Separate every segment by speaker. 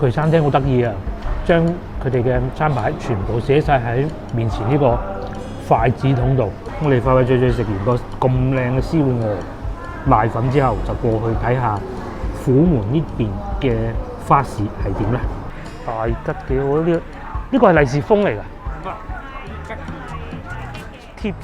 Speaker 1: 佢餐廳好得意啊，將佢哋嘅餐牌全部寫晒喺面前呢個筷子筒度。我哋快快脆脆食完個咁靚嘅燒鵝瀨粉之後，就過去睇下虎門呢邊嘅花市係點咧？大吉幾好呢個係利是封嚟㗎。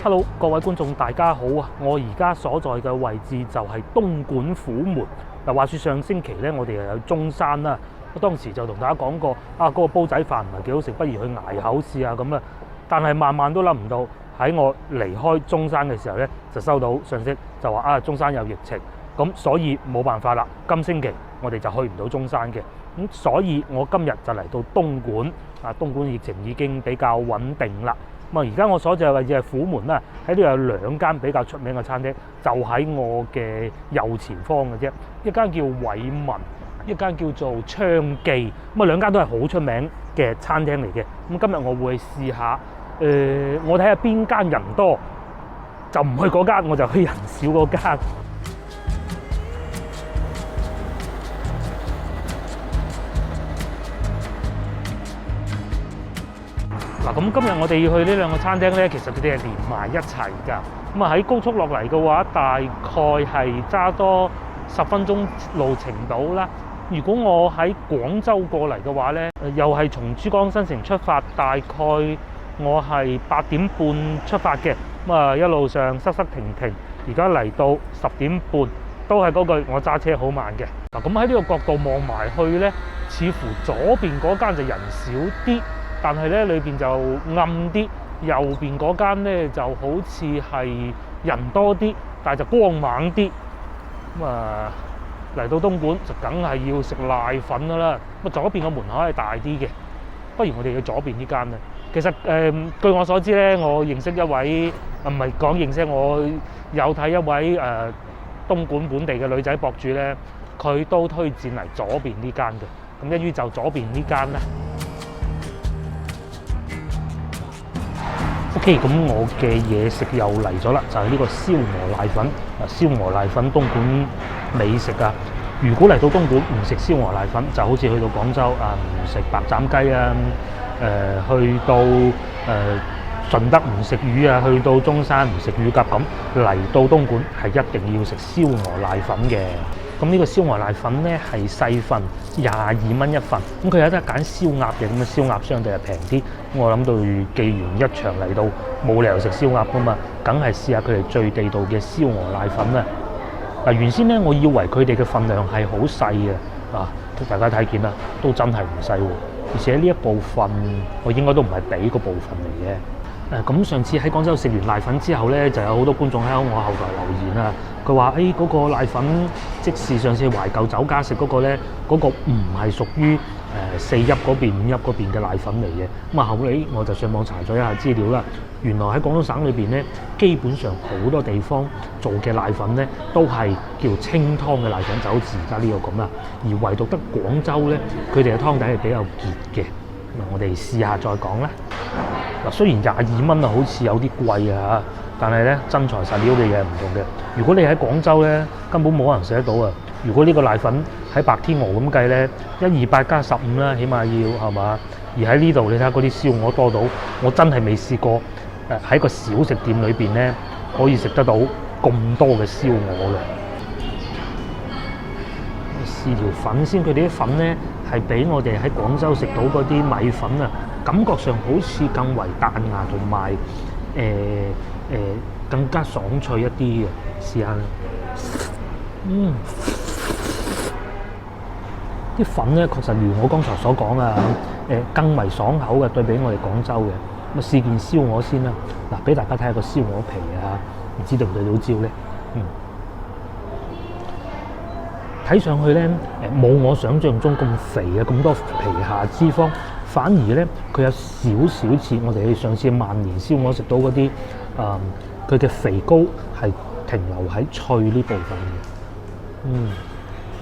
Speaker 1: Hello， 各位觀眾大家好啊！我而家所在嘅位置就係東莞虎門。嗱，話說上星期咧，我哋又有中山啦。我當時就同大家講過啊，嗰個煲仔飯唔係幾好食，不如去捱口試下咁啦。但係萬萬都諗唔到，喺我離開中山嘅時候咧，就收到信息就話啊，中山有疫情，咁所以冇辦法啦。今星期我哋就去唔到中山嘅，咁所以我今日就嚟到東莞。啊，東莞疫情已經比較穩定啦。咁啊，而家我所在嘅位置係虎門啦，喺度有兩間比較出名嘅餐廳，就喺我嘅右前方嘅啫。一間叫偉文，一間叫做昌記。咁啊，兩間都係好出名嘅餐廳嚟嘅。咁今日我會試下，我睇下邊間人多，就唔去嗰間，我就去人少嗰間。嗱，咁今日我哋要去呢兩個餐廳咧，其實佢哋係連埋一齊㗎。咁啊，喺高速落嚟嘅話，大概係揸多10分鐘路程到啦。如果我喺廣州過嚟嘅話咧，又係從珠江新城出發，大概我係8點半出發嘅。咁啊，一路上塞塞停停，而家嚟到10點半，都係嗰句我揸車好慢嘅。嗱，咁喺呢個角度望埋去咧，似乎左邊嗰間就人少啲。但係咧，裏邊就暗啲，右邊嗰間咧就好似係人多啲，但係就光猛啲。咁啊，嚟到東莞就梗係要食瀨粉㗎啦。咁左邊個門口係大啲嘅，不如我哋去左邊呢間啦。其實據我所知咧，我認識一位唔係講認識，我有睇一位東莞本地嘅女仔博主咧，佢都推薦嚟左邊呢間嘅。咁一於就左邊呢間啦。OK， 咁我嘅嘢食又嚟咗啦，就係呢個燒鵝瀨粉。燒鵝瀨粉東莞美食啊！如果嚟到東莞唔食燒鵝瀨粉，就好似去到廣州啊唔食白斬雞啊，去到順德唔食魚啊，去到中山唔食乳鴿咁，嚟到東莞係一定要食燒鵝瀨粉嘅。咁呢個燒鵝瀨粉咧係細份，22蚊一份。咁佢有得揀燒鴨嘅，咁啊燒鴨相對係平啲。我諗到既然一場嚟到冇理由食燒鴨噶嘛，梗係試下佢哋最地道嘅燒鵝瀨粉啦。嗱，原先咧我以為佢哋嘅份量係好細嘅，啊，大家睇見啦，都真係唔細喎。而且呢一部分我應該都唔係俾嗰部分嚟嘅。咁上次喺廣州食完瀨粉之後咧，就有好多觀眾喺我後台留言啊。佢話：嗰個瀨粉，即是上次懷舊酒家食嗰個咧，嗰個唔係屬於4邑嗰邊、5邑嗰邊嘅瀨粉嚟嘅。咁啊，後尾我就上網查咗一下資料啦。原來喺廣東省裏邊咧，基本上好多地方做嘅瀨粉咧，都係叫清湯嘅瀨粉，就好似而家呢個咁啦。而唯獨得廣州咧，佢哋嘅湯底係比較結嘅。嗱，我哋試下再講啦。嗱，雖然22蚊啊，好似有啲貴啊，但係咧真材實料嘅嘢唔同嘅。如果你喺廣州咧，根本冇人食得到啊！如果呢個瀨粉喺白天鵝咁計咧，128加15啦，起碼要係嘛？而喺呢度你睇下嗰啲燒鵝多到，我真係未試過喺個小食店裏邊咧可以食得到咁多嘅燒鵝嘅。試條粉先，佢哋啲粉咧係比我哋喺廣州食到嗰啲米粉啊，感覺上好似更為彈牙同埋更加爽脆一啲嘅。試下，啲粉咧確實如我剛才所講啊，更為爽口嘅，對比我哋廣州嘅。咁啊，試件燒鵝先啦。嗱，俾大家睇下個燒鵝皮啊，唔知對唔對到焦咧？睇上去咧，冇我想象中咁肥啊，咁多皮下脂肪，反而咧佢有少少似我哋上次萬年燒鵝食到嗰啲，佢嘅肥膏係停留喺脆呢部分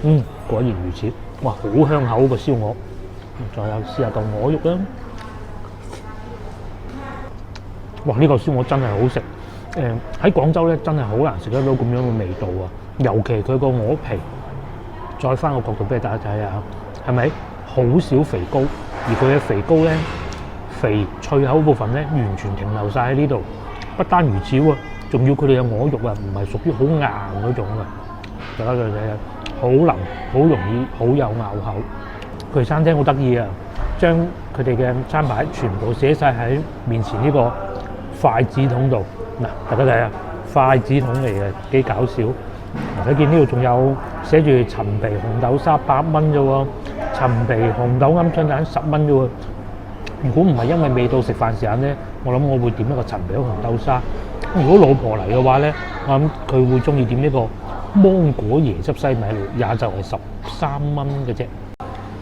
Speaker 1: 嘅。果然如此，哇，好香口個燒鵝。再有試下嚿鵝肉啦，哇，呢個燒鵝真係好食。喺廣州咧真係好難食得到咁樣嘅味道啊，尤其佢個鵝皮。再翻個角度俾大家睇下，係咪好好少肥膏，而佢嘅肥膏咧，肥脆口部分咧完全停留晒喺呢度。不單如此喎，仲要佢哋嘅鵝肉啊，唔係屬於好硬嗰種嘅，大家睇睇啊，好腍，好容易，好有咬口。佢哋餐廳好得意啊，將佢哋嘅餐牌全部寫晒喺面前呢個筷子筒度。嗱，大家睇下，筷子筒嚟嘅，幾搞笑。你見呢度仲有寫住陳皮紅豆沙8蚊啫喎，陳皮紅豆鵪鶉蛋10蚊啫喎。如果唔係因為未到食飯時間咧，我諗我會點一個陳皮紅豆沙。如果老婆嚟嘅話咧，我諗佢會中意點呢個芒果椰汁西米露，也就係13蚊嘅啫。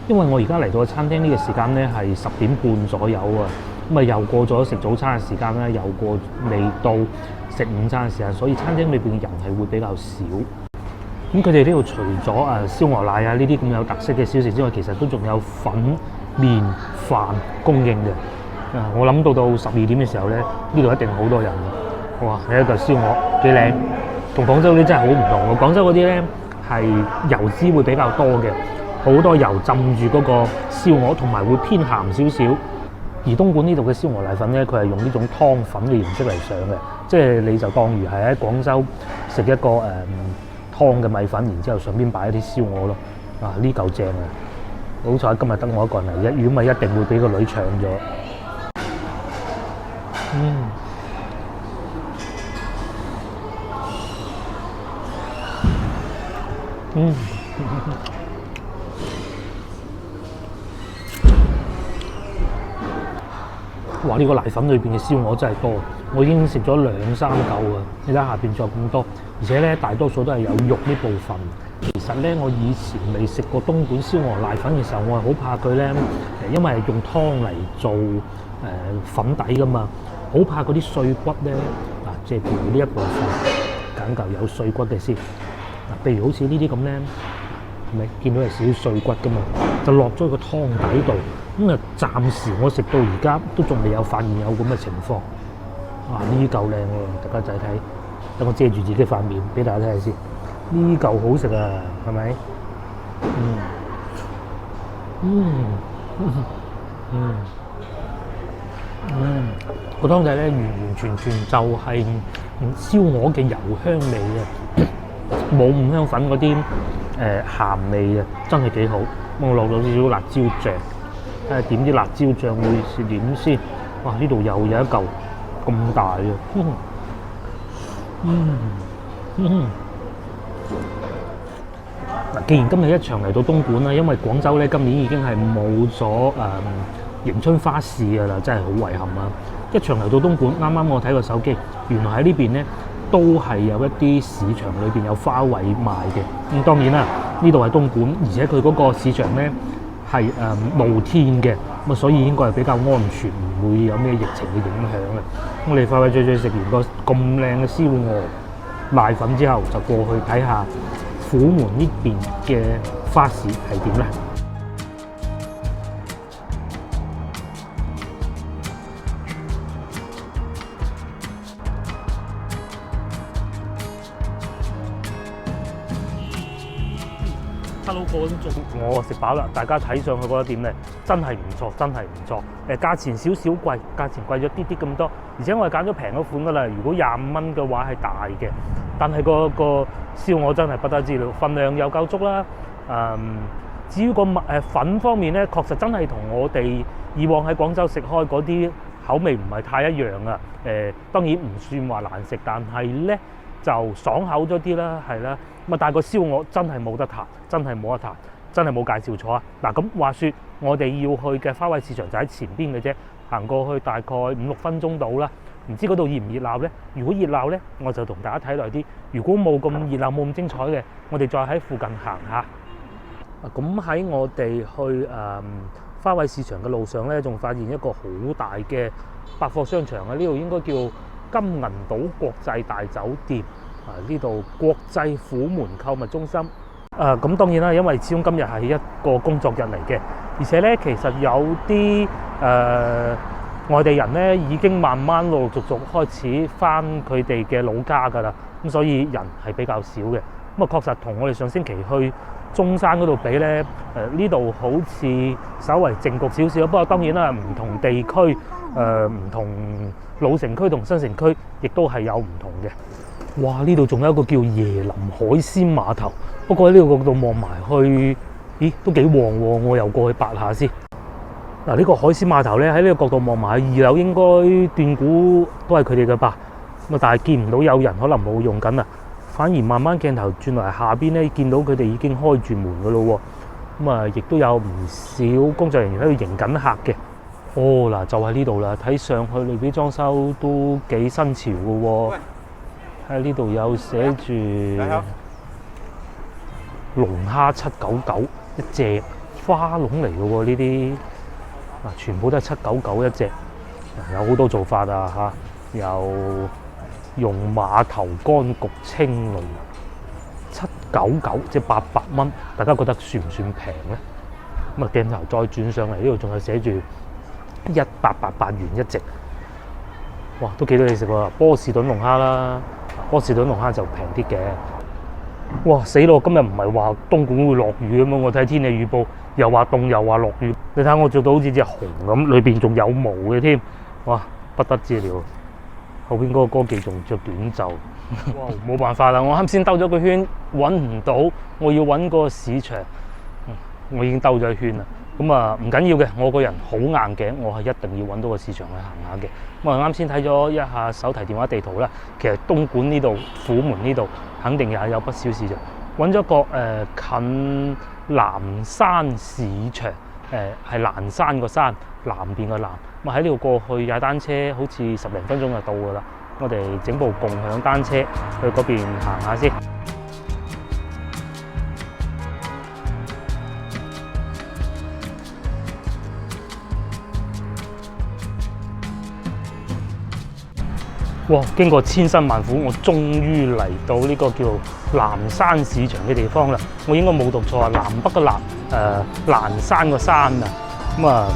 Speaker 1: 因為我而家嚟到嘅餐廳呢個時間咧係10點半左右啊，咁啊又過咗食早餐嘅時間啦，又過未到食午餐嘅時間，所以餐廳裏邊嘅人係會比較少。咁佢哋呢度除咗燒鵝奶啊呢啲咁有特色嘅小食之外，其實都仲有粉、麵、飯供應嘅。我諗到12點嘅時候咧，呢度一定好多人。哇！係一個燒鵝幾靚，同廣州嗰啲真係好唔同喎。廣州嗰啲咧係油脂會比較多嘅，好多油浸住嗰個燒鵝，同埋會偏鹹少少。而東莞呢度嘅燒鵝瀨粉咧，佢係用呢種湯粉嘅形式嚟上嘅，即係你就當如係喺廣州食一個湯嘅米粉，然之後上邊擺一啲燒鵝咯。呢嚿正啊！好彩今日得我一個人嚟，如果咪一定會俾個女搶咗。哇！呢個瀨粉裏邊嘅燒鵝真係多，我已經食咗2、3嚿啊！你睇下邊仲有咁多，而且咧大多數都係有肉呢部分。其實咧，我以前未食過東莞燒鵝瀨粉嘅時候，我係好怕佢咧，因為係用湯嚟做粉底噶嘛，好怕嗰啲碎骨咧。即係譬如呢一部分揀嚿有碎骨嘅先。譬如好似呢啲咁咧，係咪見到係少少碎骨噶嘛？就落咗個湯底度。咁啊，暫時我食到而家都仲未有發現有咁嘅情況。呢嚿靚喎，大家仔睇，等我遮住自己塊面俾大家睇下先。呢嚿好食啊，係咪？個湯底咧完完全全就係燒鵝嘅油香味啊，冇五香粉嗰啲鹹味啊，真係幾好。我落咗少少辣椒醬，睇下點啲辣椒醬會係點先。哇！呢度又有一嚿咁大嘅。既然今日一場嚟到東莞啦，因為廣州咧今年已經係冇咗迎春花市㗎啦，真係好遺憾啊！一場嚟到東莞，啱啱我睇個手機，原來喺呢邊咧都係有一啲市場裏邊有花卉賣嘅。當然啦，呢度係東莞，而且佢嗰個市場咧係露天嘅，咁所以應該係比較安全，唔會有咩疫情嘅影響嘅。我哋快快脆脆食完個咁靚嘅燒鵝瀨粉之後，就過去睇下虎門呢邊嘅花市係點咧。Hello， 各位觀眾，我食飽啦，大家睇上去覺得點咧？真係唔錯，真係唔錯。價錢少少貴，價錢貴咗啲啲咁多，而且我係揀咗平嗰款噶啦。如果25蚊嘅話係大嘅，但係個燒鵝真係不得之了，份量又夠足啦。至於個粉方面咧，確實真係同我哋以往喺廣州食開嗰啲口味唔係太一樣啊。當然唔算話難食，但係咧就爽口咗啲啦，係啦。但係個燒鵝真係冇得彈，真係冇得彈，真係冇介紹錯啊！嗱，咁話說，我哋要去嘅花卉市場就喺前邊嘅啫，行過去大概5、6分鐘到啦。唔知嗰度熱唔熱鬧呢？如果熱鬧呢，我就同大家睇耐啲；如果冇咁熱鬧、冇咁精彩嘅，我哋再喺附近行下。咁喺我哋去花卉市場嘅路上呢，仲發現一個好大嘅百貨商場啊！呢度應該叫金銀島國際大酒店。呢度國際虎門購物中心。咁當然啦，因為始終今日係一個工作日嚟嘅，而且咧其實有啲外地人咧已經慢慢陸陸續續開始翻佢哋嘅老家㗎啦，咁所以人係比較少嘅。咁確實同我哋上星期去中山嗰度比咧，呢度好似稍為靜局少少。不過當然啦，唔同地區唔同老城區同新城區，亦都係有唔同嘅。哇！呢度仲有一個叫椰林海鮮碼頭，不過喺呢個角度望埋去，咦都幾旺喎！我又過去八下先。嗱，呢個海鮮碼頭咧，喺呢個角度望埋去，二樓應該斷估都係佢哋嘅吧。咁啊，但係見唔到有人，可能冇用緊啊。反而慢慢鏡頭轉落嚟下邊咧，見到佢哋已經開住門嘅咯喎。咁啊，亦都有唔少工作人員喺度迎緊客嘅。哦，嗱就喺呢度啦，睇上去裏邊裝修都幾新潮嘅喎。喺呢度有寫住龍蝦799一隻，花籠嚟嘅喎呢啲。嗱，全部都係799一隻。有好多做法啊嚇，有用馬頭乾焗青類799，即係800蚊。大家覺得算唔算平咧？咁啊，鏡頭再轉上嚟，呢度仲係寫住1888元一隻。哇，都幾多嘢食喎！波士頓龍蝦啦，波士頓龍蝦就平啲嘅。哇，死咯！今日唔係話東莞會落雨咁樣，我睇天氣預報又話凍又話落雨。你睇我做到好似隻熊咁，裏邊仲有毛嘅添。哇，不得之了！後邊嗰個歌妓仲着短袖。哇，冇辦法啦！我啱先兜咗個圈，揾唔到，我要揾個市場。我已經兜咗一圈啦。咁啊，唔緊要嘅，我個人好硬頸，我係一定要揾到個市場去行下嘅。咁啊，啱先睇咗一下手提電話地圖啦，其實東莞呢度虎門呢度肯定也有不少市場。揾咗個近南山市場，係蘭山個山，南邊個南。咁喺呢度過去踩單車，好似10零分鐘就到㗎啦。我哋整部共享單車去嗰邊行下先。哇！經過千辛萬苦，我終於嚟到呢個叫南山市場嘅地方啦。我應該冇讀錯啊，南北個南，蘭山個山啊。咁啊，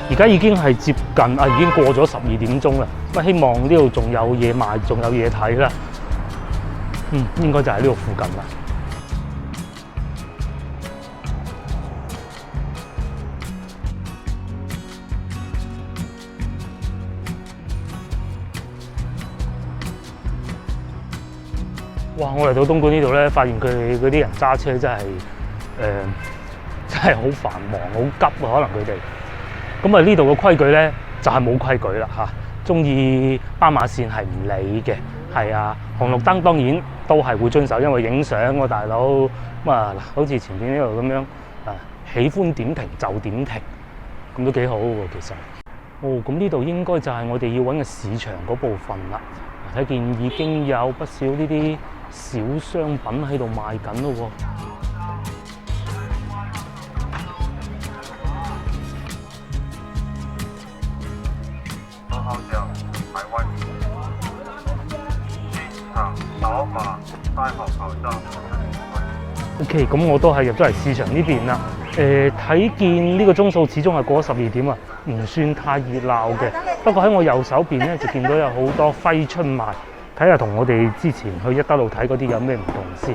Speaker 1: 而家已經係接近啊，已經過咗12點鐘啦。咁希望呢度仲有嘢賣，仲有嘢睇啦。應該就喺呢度附近啦。哇！我嚟到東莞呢度咧，發現佢哋嗰啲人揸車真係好繁忙、好急啊！可能佢哋咁啊，呢度嘅規矩咧就係冇規矩啦嚇。中意斑馬線係唔理嘅，係啊，紅綠燈當然都係會遵守，因為影相喎大佬。咁啊嗱，好似前邊呢度咁樣啊，喜歡點停就點停，咁都幾好喎其實。哦，咁呢度應該就係我哋要揾嘅市場嗰部分啦。睇見已經有不少呢啲小商品喺度賣緊咯喎。OK， 咁我都係入咗嚟市場呢邊啦。睇見呢個鐘數始終係過咗12點啊，唔算太熱鬧嘅。不過喺我右手邊咧，就見到有好多揮春賣，睇下同我哋之前去一德路睇嗰啲有咩唔同先。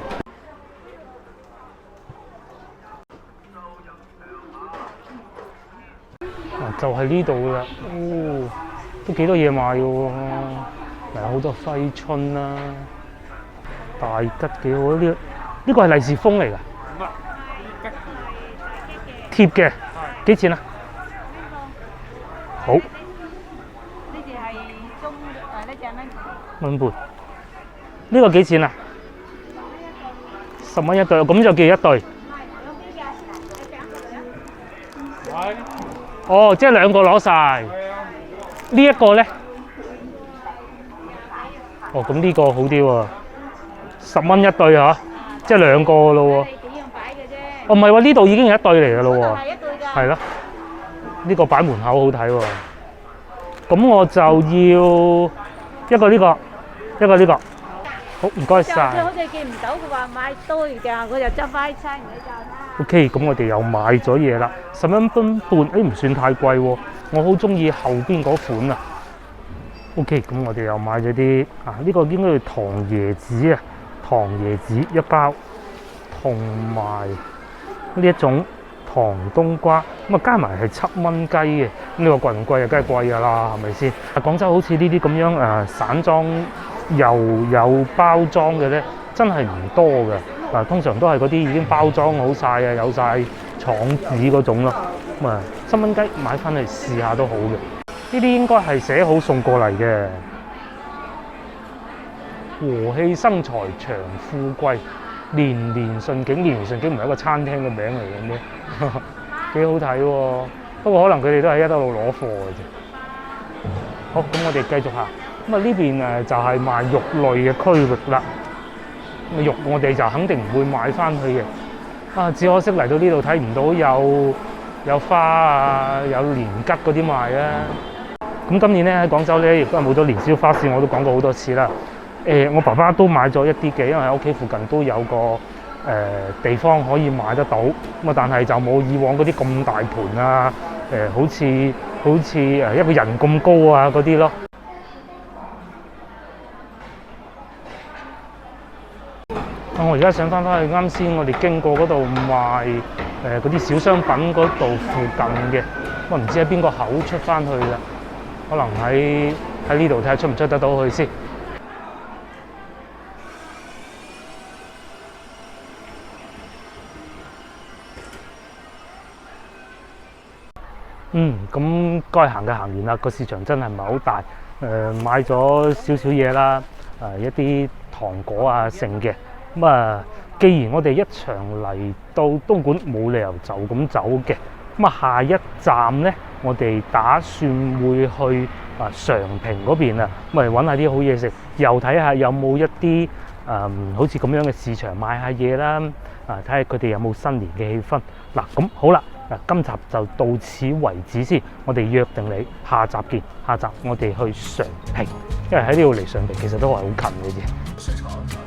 Speaker 1: 就係呢度啦，哦，都幾多嘢賣嘅喎，有好多揮春啦，大吉幾好呢？呢個係利是封嚟㗎，貼嘅，幾錢啊？好。呢隻係中呢隻蚊半。呢個幾錢啊？10蚊一對，咁就叫一對。哦，即係兩個攞晒。呢一個咧？哦，咁呢個好啲喎，10蚊一對嚇，即係兩個咯喎。哦，唔係喎，呢度已經有一對嚟嘅咯喎。係一對㗎。係咯，呢個擺門口好睇喎。咁我就要一個呢個，一個呢個。好，唔該晒。好似見唔到佢話買多餘㗎，我就執翻一餐你就啦。OK，咁我哋又買咗嘢啦，10蚊半，唔算太貴喎。我好中意後邊嗰款啊。OK，咁我哋又買咗啲啊，呢個應該係糖椰子啊，糖椰子一包，同埋呢一種糖冬瓜，咁啊加埋係7蚊雞嘅。咁你話貴唔貴啊？梗係貴㗎啦，係咪先？廣州好似呢啲咁樣散裝又有包裝嘅咧，真係唔多嘅。嗱，通常都係嗰啲已經包裝好晒啊，有晒廠紙嗰種咯。咁啊7蚊雞買翻嚟試下都好嘅。呢啲應該係寫好送過嚟嘅。和氣生財長富貴，年年順景。年年順景唔係一個餐廳嘅名嚟嘅咩？幾好睇喎！不過可能佢哋都係一路攞貨嘅啫。好，咁我哋繼續行。咁啊呢邊就係賣肉類嘅區域啦。咁肉我哋就肯定唔會買翻去嘅。啊，只可惜嚟到呢度睇唔到有花啊，有年桔嗰啲賣啊。咁今年咧喺廣州咧亦都係冇咗年宵花市，我都講過好多次啦。我爸爸都買咗一啲嘅，因為喺屋企附近都有個地方可以買得到。咁啊，但係就冇以往嗰啲咁大盤啊，好似一個人咁高啊嗰啲咯。我而家想翻去啱先我哋經過嗰度賣嗰啲小商品嗰度附近嘅，我唔知喺邊個口出翻去啦，可能喺呢度睇下出唔出得到去先。咁該行嘅行完啦，個市場真係唔係好大。買咗少少嘢啦，一啲糖果啊剩嘅。咁啊，既然我哋一場嚟到東莞，冇理由就咁走嘅。咁啊，下一站咧，我哋打算會去常平嗰邊啊，咁嚟揾下啲好嘢食，又睇下有冇一啲好似咁樣嘅市場買下嘢啦。睇下佢哋有冇新年嘅氣氛。嗱，咁好啦。今集就到此為止先，我哋約定你下集見。下集我哋去常平，因為喺呢度嚟常平其實都係好近嘅啫。